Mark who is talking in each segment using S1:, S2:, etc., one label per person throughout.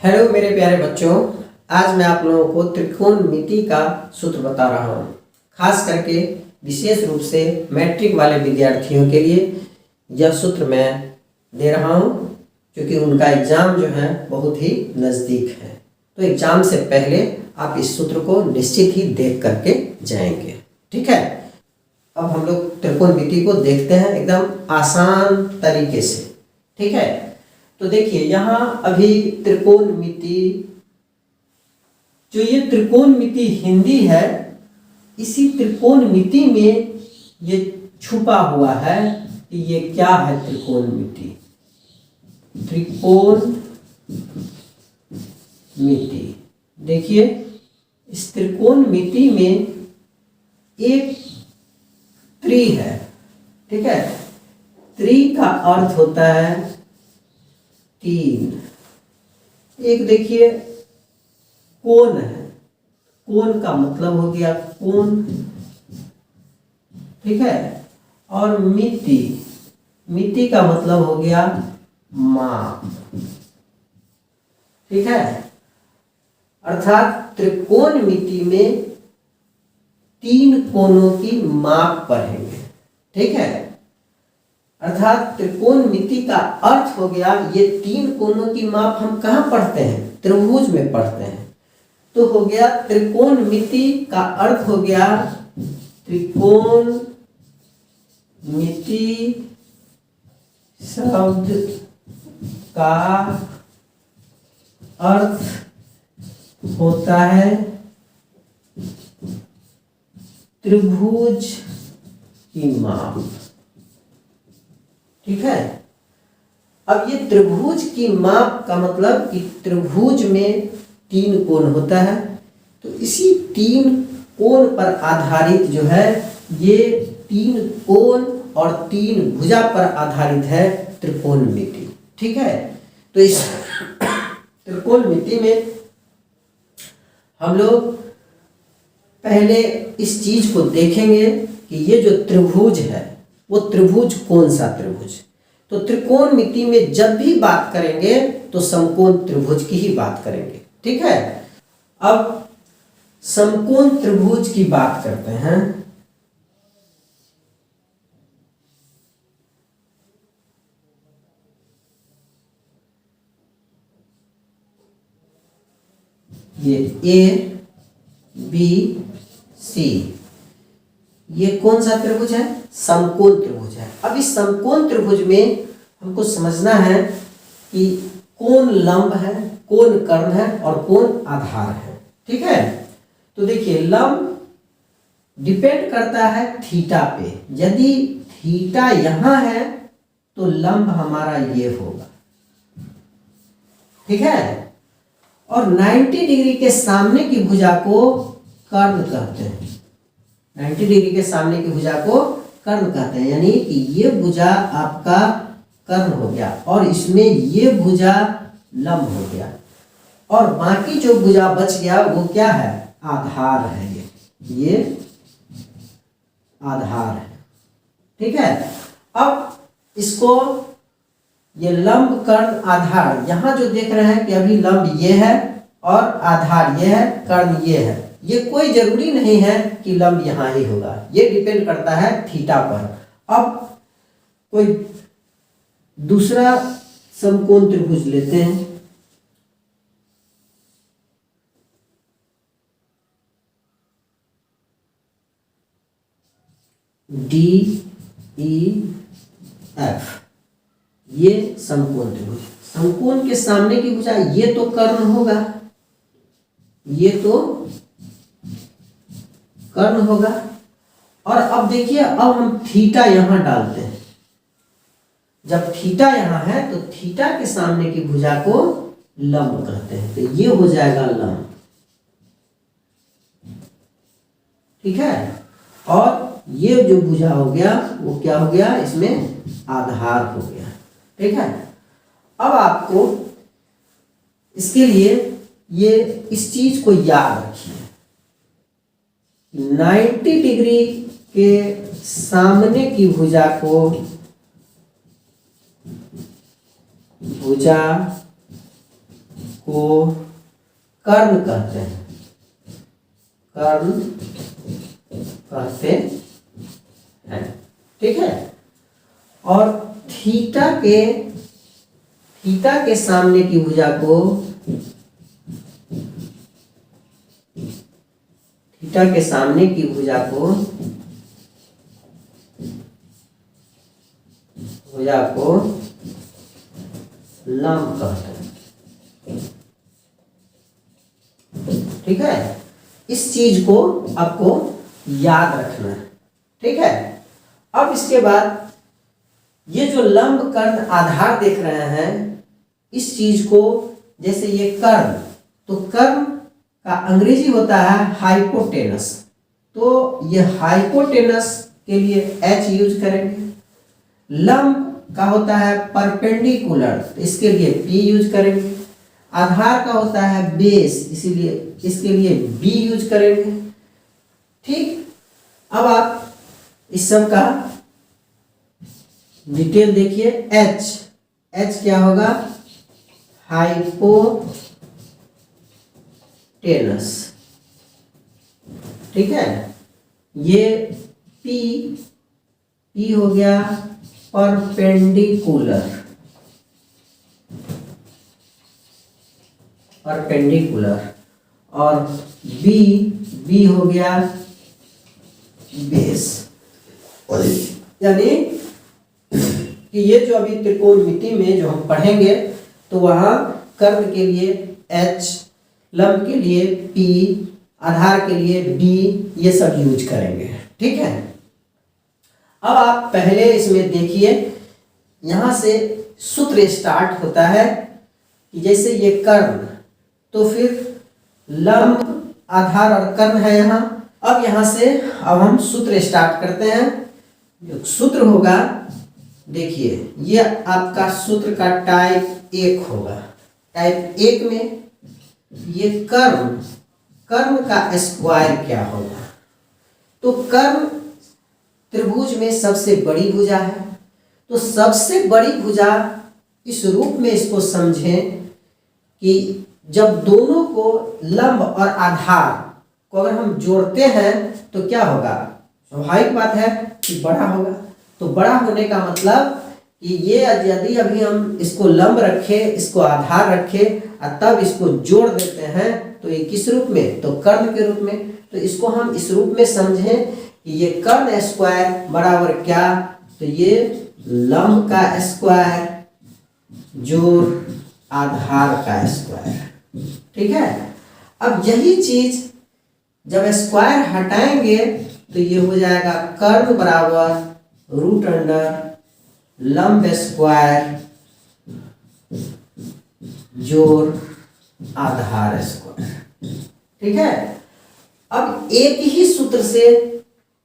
S1: Hello मेरे प्यारे बच्चों, आज मैं आप लोगों को त्रिकोणमिति का सूत्र बता रहा हूँ। खास करके विशेष रूप से मैट्रिक वाले विद्यार्थियों के लिए यह सूत्र मैं दे रहा हूँ, क्योंकि उनका एग्ज़ाम जो है बहुत ही नज़दीक है। तो एग्ज़ाम से पहले आप इस सूत्र को निश्चित ही देख करके जाएंगे। ठीक है, अब हम लोग त्रिकोणमिति को देखते हैं एकदम आसान तरीके से। ठीक है, तो देखिए यहाँ अभी त्रिकोणमिति, जो ये त्रिकोणमिति हिंदी है, इसी त्रिकोणमिति में ये छुपा हुआ है कि ये क्या है। त्रिकोणमिति, त्रिकोणमिति देखिए, इस त्रिकोणमिति में एक त्रि है। ठीक है, त्रि का अर्थ होता है तीन। एक देखिए कोण है, कोण का मतलब हो गया कोण। ठीक है, और मिति, मिति का मतलब हो गया माप। ठीक है, अर्थात त्रिकोणमिति में तीन कोणों की माप पढ़ेंगे। ठीक है, अर्थात त्रिकोणमिति का अर्थ हो गया, ये तीन कोणों की माप हम कहाँ पढ़ते हैं? त्रिभुज में पढ़ते हैं। तो हो गया त्रिकोणमिति का अर्थ हो गया, त्रिकोणमिति शब्द का अर्थ होता है त्रिभुज की माप। ठीक है, अब ये त्रिभुज की माप का मतलब कि त्रिभुज में तीन कोण होता है, तो इसी तीन कोण पर आधारित जो है, ये तीन कोण और तीन भुजा पर आधारित है त्रिकोणमिति। ठीक है, तो इस त्रिकोणमिति में हम लोग पहले इस चीज को देखेंगे कि ये जो त्रिभुज है वो त्रिभुज कौन सा त्रिभुज। तो त्रिकोणमिति में जब भी बात करेंगे तो समकोण त्रिभुज की ही बात करेंगे। ठीक है, अब समकोण त्रिभुज की बात करते हैं। ये ए बी सी, ये कौन सा त्रिभुज है? समकोण त्रिभुज है। अब इस समकोण त्रिभुज में हमको समझना है कि कौन लंब है, कौन कर्ण है और कौन आधार है। ठीक है, तो देखिए लंब डिपेंड करता है थीटा पे। यदि थीटा यहां है तो लंब हमारा ये होगा। ठीक है, और 90 डिग्री के सामने की भुजा को कर्ण कहते हैं। 90 डिग्री के सामने की भुजा को कर्ण कहते हैं, यानी कि ये भुजा आपका कर्ण हो गया और इसमें ये भुजा लंब हो गया, और बाकी जो भुजा बच गया वो क्या है? आधार है। ये आधार है। ठीक है, अब इसको ये लंब कर्ण आधार, यहां जो देख रहे हैं कि अभी लंब ये है और आधार ये है, कर्ण ये है। ये कोई जरूरी नहीं है कि लंब यहां ही होगा, ये डिपेंड करता है थीटा पर। अब कोई दूसरा समकोण त्रिभुज लेते हैं। डी ई एफ, ये समकोण त्रिभुज। समकोण के सामने की भुजा ये तो कर्ण होगा, ये तो कर्ण होगा। और अब देखिए, अब हम थीटा यहां डालते हैं। जब थीटा यहां है तो थीटा के सामने की भुजा को लंब कहते हैं, तो ये हो जाएगा लंब। ठीक है, और ये जो भुजा हो गया वो क्या हो गया? इसमें आधार हो गया। ठीक है, अब आपको इसके लिए ये इस चीज को याद रखिए, 90 डिग्री के सामने की भुजा को भुजा इसको कर्ण कहते हैं, कर्ण कहते हैं। ठीक है। और थीटा के सामने की भुजा को, थीटा के सामने की भुजा को लंब कहते हैं। ठीक है। इस चीज को आपको याद रखना है। ठीक है। अब इसके बाद ये जो लंब कर्ण आधार देख रहे हैं, इस चीज को, जैसे ये कर्ण, तो कर्ण का अंग्रेजी होता है हाइपोटेनस, तो ये हाइपोटेनस के लिए H यूज करेंगे। लंब का होता है परपेंडिकुलर, तो इसके लिए P यूज करेंगे। आधार का होता है बेस, इसीलिए इसके लिए B यूज करेंगे। ठीक। अब आप इस सब का डिटेल देखिए। H क्या होगा, हाइपोटेनस। ठीक है। ये P हो गया परपेंडिकुलर, और B हो गया बेस। यानी कि ये जो अभी त्रिकोणमिति में जो हम पढ़ेंगे, तो वहाँ कर्ण के लिए H, लंब के लिए P, आधार के लिए B, ये सब यूज करेंगे। ठीक है। अब आप पहले इसमें देखिए, यहाँ से सूत्र स्टार्ट होता है कि जैसे ये कर्ण, तो फिर लंब, आधार और कर्ण है यहाँ। अब यहाँ से अब हम सूत्र स्टार्ट करते हैं। जो सूत्र होगा, देखिए ये आपका सूत्र का टाइप 1 होगा। टाइप 1 में ये कर्ण का स्क्वायर क्या होगा, तो कर्ण त्रिभुज में सबसे बड़ी भुजा है, तो सबसे बड़ी भुजा इस रूप में इसको समझें कि जब दोनों को, लंब और आधार को अगर हम जोड़ते हैं तो क्या होगा, स्वाभाविक बात है कि बड़ा होगा। तो बड़ा होने का मतलब कि ये यदि अभी हम इसको लंब रखे, इसको आधार रखे और तब इसको जोड़ देते हैं, तो ये किस रूप में, तो कर्ण के रूप में। तो इसको हम इस रूप में समझें कि ये कर्ण स्क्वायर बराबर क्या, तो ये लंब का स्क्वायर जोड़ आधार का स्क्वायर। ठीक है। अब यही चीज जब स्क्वायर हटाएंगे तो ये हो जाएगा कर्ण बराबर रूट अंडर लंब स्क्वायर जोड़ आधार स्क्वायर। ठीक है। अब एक ही सूत्र से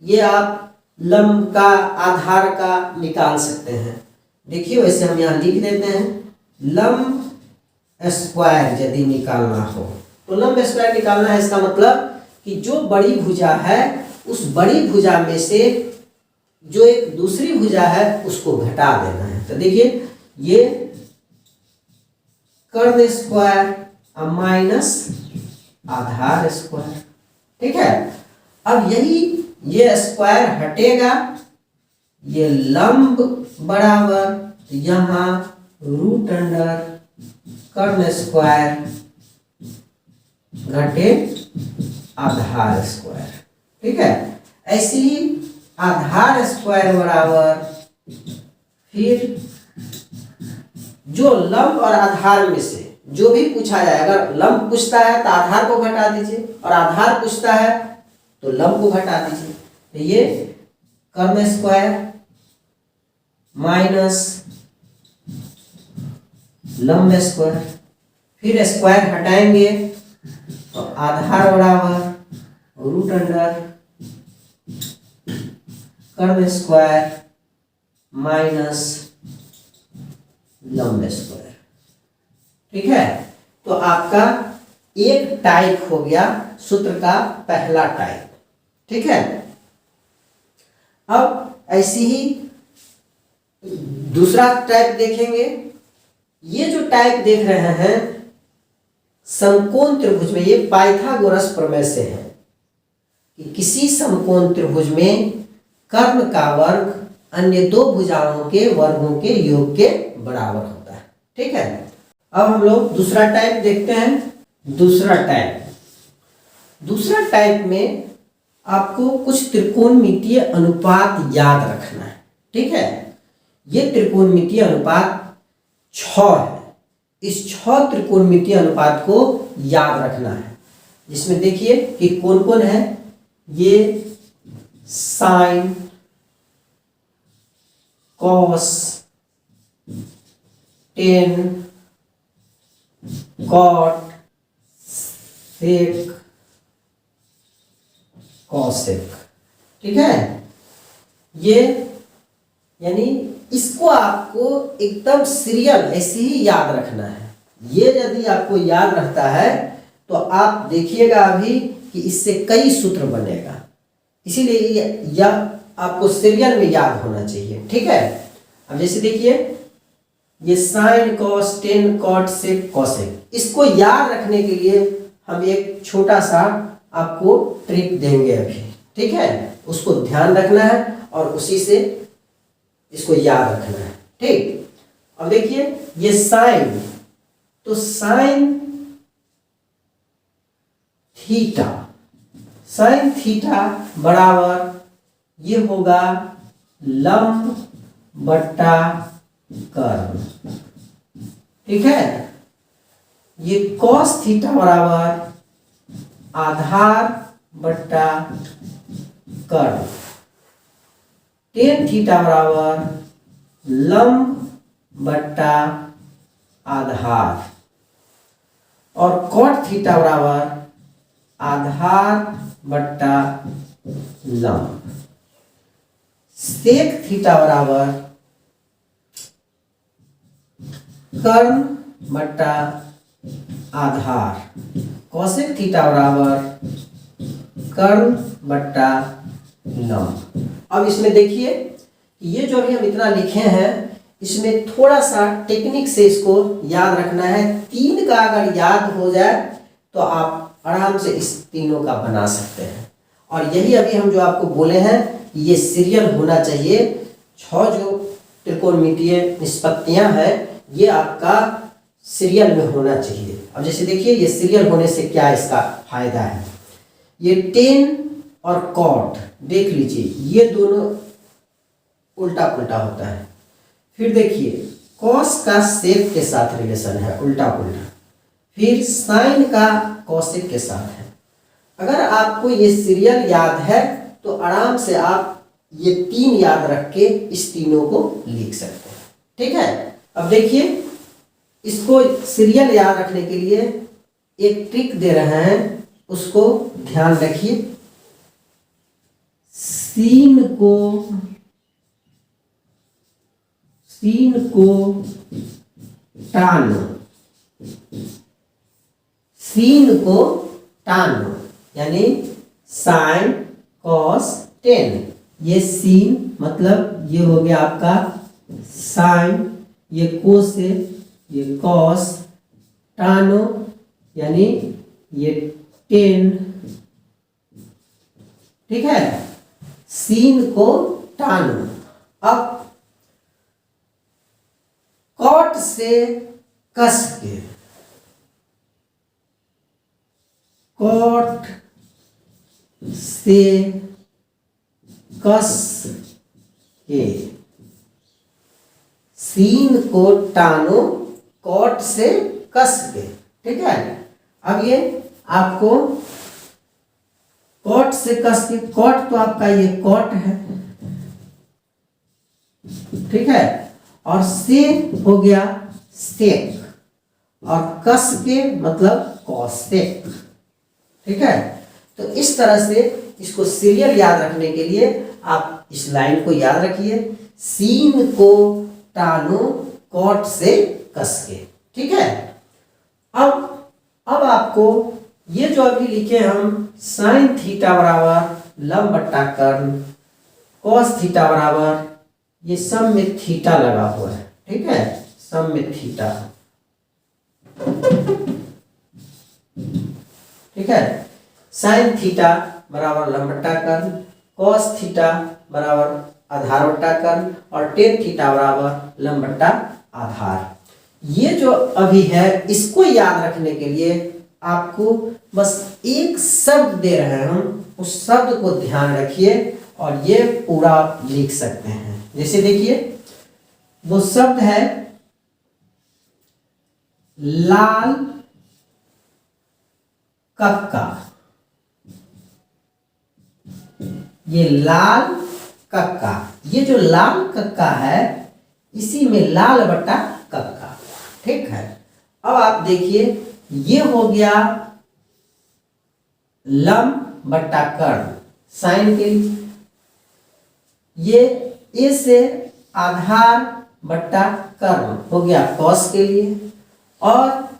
S1: ये आप लंब का, आधार का निकाल सकते हैं। देखिए वैसे हम यहाँ लिख देते हैं, लंब स्क्वायर यदि निकालना हो, तो लंब स्क्वायर निकालना है, इसका मतलब कि जो बड़ी भुजा है उस बड़ी भुजा में से जो एक दूसरी भुजा है उसको घटा देना है। तो देखिए ये कर्ण स्क्वायर माइनस आधार स्क्वायर। ठीक है। अब यही ये स्क्वायर हटेगा, ये लंब बराबर यहाँ रूट अंडर कर्ण स्क्वायर घटे आधार स्क्वायर। ठीक है। ऐसे ही आधार स्क्वायर बराबर फिर जो लंब और आधार में से जो भी पूछा जाए, अगर लंब पूछता है तो आधार को घटा दीजिए, और आधार पूछता है तो लंब को घटा दीजिए। तो ये कर्ण स्क्वायर माइनस लंब स्क्वायर, फिर स्क्वायर हटाएंगे तो आधार बराबर रूट अंडर कर्ण स्क्वायर माइनस लंब स्क्वायर। ठीक है। तो आपका एक टाइप हो गया, सूत्र का पहला टाइप। ठीक है। अब ऐसी ही दूसरा टाइप देखेंगे। ये जो टाइप देख रहे हैं, समकोण त्रिभुज में, ये पाइथागोरस प्रमेय से है कि किसी समकोण त्रिभुज में कर्ण का वर्ग अन्य दो भुजाओं के वर्गों के योग के बराबर होता है। ठीक है, अब हम लोग दूसरा टाइप देखते हैं। दूसरा टाइप में आपको कुछ त्रिकोणमितीय अनुपात याद रखना है। ठीक है, ये त्रिकोणमितीय अनुपात 6 है। इस 6 त्रिकोणमितीय अनुपात को याद रखना है, जिसमें देखिए कि कौन कौन है। ये साइन, कॉस, टेन, कॉट, सेक, कॉसेक। ठीक है, ये यानी इसको आपको एकदम सीरियल ऐसे ही याद रखना है। ये यदि आपको याद रहता है तो आप देखिएगा अभी कि इससे कई सूत्र बनेगा, इसीलिए यह आपको सीरियल में याद होना चाहिए। ठीक है, अब जैसे देखिए ये साइन, कॉस, टेन, कॉट, सेक, कॉसेक, इसको याद रखने के लिए हम एक छोटा सा आपको ट्रिक देंगे अभी। ठीक है, उसको ध्यान रखना है और उसी से इसको याद रखना है। ठीक, अब देखिए ये साइन, तो साइन थीटा, साइन थीटा बराबर ये होगा लंब बट्टा कर्ण। ठीक है, ये कॉस थीटा बराबर आधार बट्टा कर्ण। टेन थीटा बराबर लंब बट्टा आधार, और कॉट थीटा बराबर आधार बट्टा लंब। सेक थीटा बराबर कर्ण बट्टा आधार, कॉसेक थीटा बराबर कर्ण बट्टा लंब। अब इसमें देखिए ये जो अभी हम इतना लिखे हैं, इसमें थोड़ा सा टेक्निक से इसको याद रखना है। 3 का अगर याद हो जाए तो आप आराम से इस तीनों का बना सकते हैं। और यही अभी हम जो आपको बोले हैं, ये सीरियल होना चाहिए। 6 जो त्रिकोणमितीय निष्पत्तियां हैं, ये आपका सीरियल में होना चाहिए। अब जैसे देखिए ये सीरियल होने से क्या इसका फायदा है। ये टेन और कॉट देख लीजिए, ये दोनों उल्टा पुल्टा होता है। फिर देखिए कॉस का सेक के साथ रिलेशन है, उल्टा पुल्टा। फिर साइन का कॉसेक के साथ है। अगर आपको ये सीरियल याद है तो आराम से आप ये 3 याद रख के इस तीनों को लिख सकते हैं। ठीक है, अब देखिए इसको सीरियल याद रखने के लिए एक ट्रिक दे रहे हैं, उसको ध्यान रखिए। सीन को टानो, सीन को टानो, यानी साइन, कॉस, टेन। ये सीन मतलब ये हो गया आपका साइन, ये कोसेक, ये कॉस, टानो यानी ये टेन। ठीक है, सीन को टानो। अब कॉट से कस के, कॉट से कस के, सीन को टानो कॉट से कस के। ठीक है, अब ये आपको कॉट से कस के, कॉट तो आपका ये कॉट है। ठीक है, और से हो गया सेक, और कस के मतलब कॉसेक। ठीक है, तो इस तरह से इसको सीरियल याद रखने के लिए आप इस लाइन को याद रखिए, सीन को टानो कॉट से कस के। ठीक है, अब आपको ये जो अभी लिखे हम साइन थीटा बराबर लंब बट्टा कर्ण, कॉस थीटा बराबर ये सब में थीटा लगा हुआ है। ठीक है, सब में थीटा। ठीक है। साइन थीटा बराबर लंब बट्टा कर्ण, कॉस थीटा बराबर आधार बट्टा कर्ण और टेन थीटा बराबर लंब बट्टा आधार। ये जो अभी है इसको याद रखने के लिए आपको बस एक शब्द दे रहे हैं हम, उस शब्द को ध्यान रखिए और ये पूरा आप लिख सकते हैं। जैसे देखिए वो शब्द है लाल कक्का। ये लाल कक्का, ये जो लाल कक्का है इसी में लाल बट्टा कक्का, ठीक है। अब आप देखिए ये हो गया लंब बट्टा कर्ण साइन के लिए, ये ए से आधार बट्टा कर्ण हो गया कॉस के लिए, और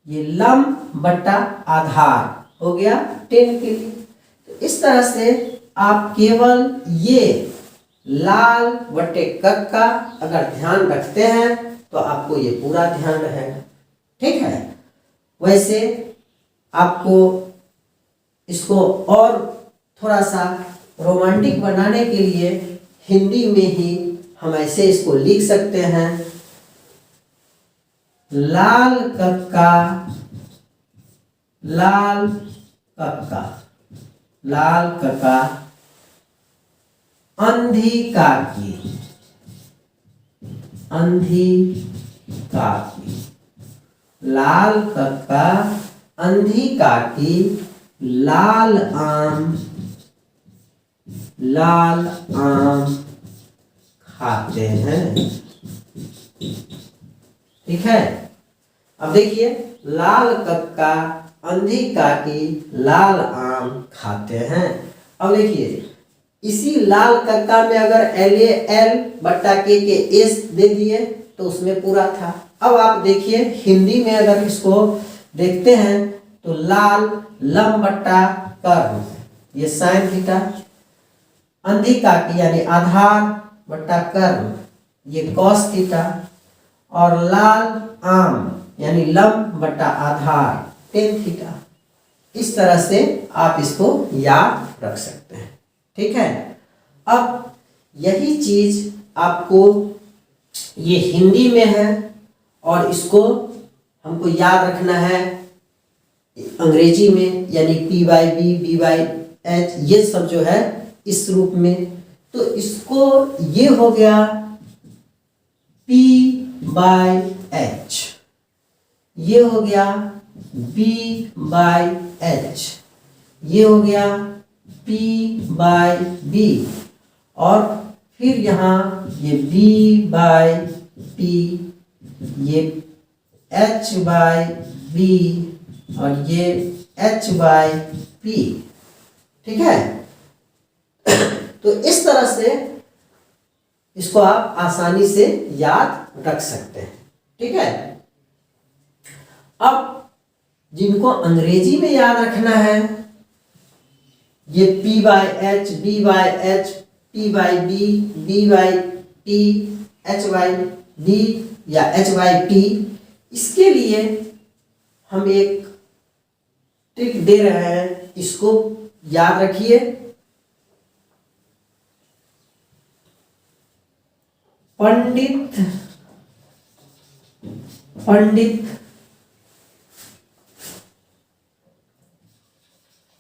S1: ये लंब बट्टा आधार हो गया टेन के लिए। तो इस तरह से आप केवल ये लाल बट्टे कक्का अगर ध्यान रखते हैं तो आपको ये पूरा ध्यान रहेगा, ठीक है। वैसे आपको इसको और थोड़ा सा रोमांटिक बनाने के लिए हिंदी में ही हम ऐसे इसको लिख सकते हैं, लाल कक्का लाल कक्का लाल कक्का अंधी काकी अंधी काकी, लाल कक्का अंधी काकी लाल आम खाते हैं, ठीक है। अब देखिए लाल कक्का अंधी काकी लाल आम खाते हैं। अब देखिए इसी लाल कक्का में अगर एल बट्टा के एस दे दिए तो उसमें पूरा था। अब आप देखिए हिंदी में अगर इसको देखते हैं तो लाल लंब बट्टा कर्ण, ये साइन थीटा, अंधी काकी यानी आधार बट्टा कर्ण ये कॉस थीटा, और लाल आम यानी लंब बट्टा आधार टेन थीटा। इस तरह से आप इसको याद रख सकते हैं, ठीक है। अब यही चीज आपको ये हिंदी में है और इसको हमको याद रखना है अंग्रेजी में, यानी P by B, B by H ये सब जो है इस रूप में। तो इसको ये हो गया P by H, ये हो गया B by H, ये हो गया P by B, और फिर यहाँ ये B by P, ये H by B और ये H by P, ठीक है। तो इस तरह से इसको आप आसानी से याद रख सकते हैं, ठीक है। अब जिनको अंग्रेजी में याद रखना है ये P by H, B by H, P by B, B by T, H by D या H by T, इसके लिए हम एक ट्रिक दे रहे हैं, इसको याद रखिए। पंडित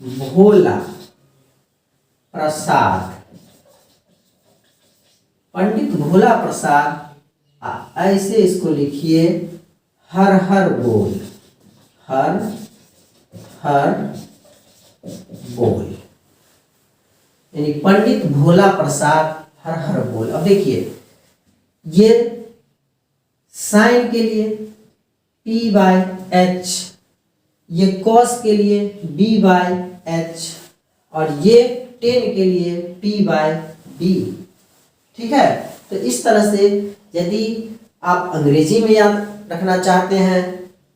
S1: भोला प्रसाद, पंडित भोला प्रसाद ऐसे इसको लिखिए, हर हर बोल, हर हर बोल, यानी पंडित भोला प्रसाद हर हर बोल। अब देखिए ये साइन के लिए P by H, ये कॉस के लिए B by H, और ये टेन के लिए P by B, ठीक है। तो इस तरह से यदि आप अंग्रेजी में याद रखना चाहते हैं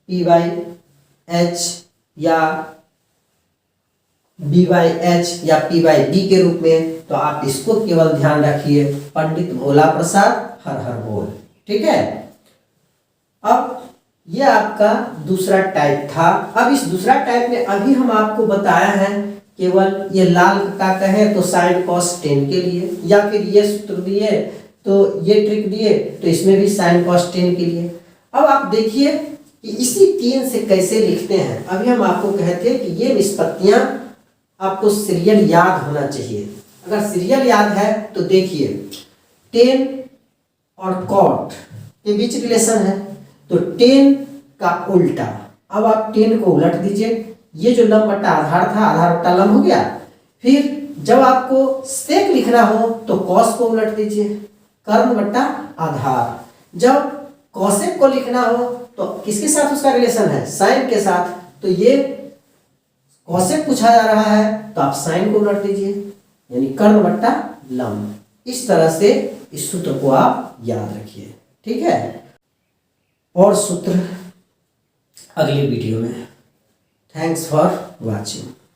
S1: P by H या B by H या P by B के रूप में, तो आप इसको केवल ध्यान रखिए, पंडित भोला प्रसाद हर हर बोल, ठीक है। अब ये आपका दूसरा टाइप था। अब इस दूसरा टाइप में अभी हम आपको बताया है केवल ये लाल का कहे तो साइन कॉस टेन के लिए, या फिर ये सूत्र दिए तो ये ट्रिक दिए तो इसमें भी साइन कॉस टेन के लिए। अब आप देखिए कि इसी 3 से कैसे लिखते हैं। अभी हम आपको कहते हैं कि ये निष्पत्तियां आपको सीरियल याद होना चाहिए। अगर सीरियल याद है तो देखिए टेन और कॉट के बीच रिलेशन है, तो टेन का उल्टा। अब आप टेन को उलट दीजिए, ये जो लंब बट्टा आधार था, आधार बट्टा लंब हो गया। फिर जब आपको सेक लिखना हो तो कॉस को उलट दीजिए, कर्ण बट्टा आधार। जब कॉसेक को लिखना हो तो किसके साथ उसका रिलेशन है, साइन के साथ। तो ये कॉसेक पूछा जा रहा है तो आप साइन को उलट दीजिए, यानी कर्ण बट्टा लंब। इस तरह से इस सूत्र को आप याद रखिए, ठीक है। और सूत्र अगले वीडियो में। Thanks for watching.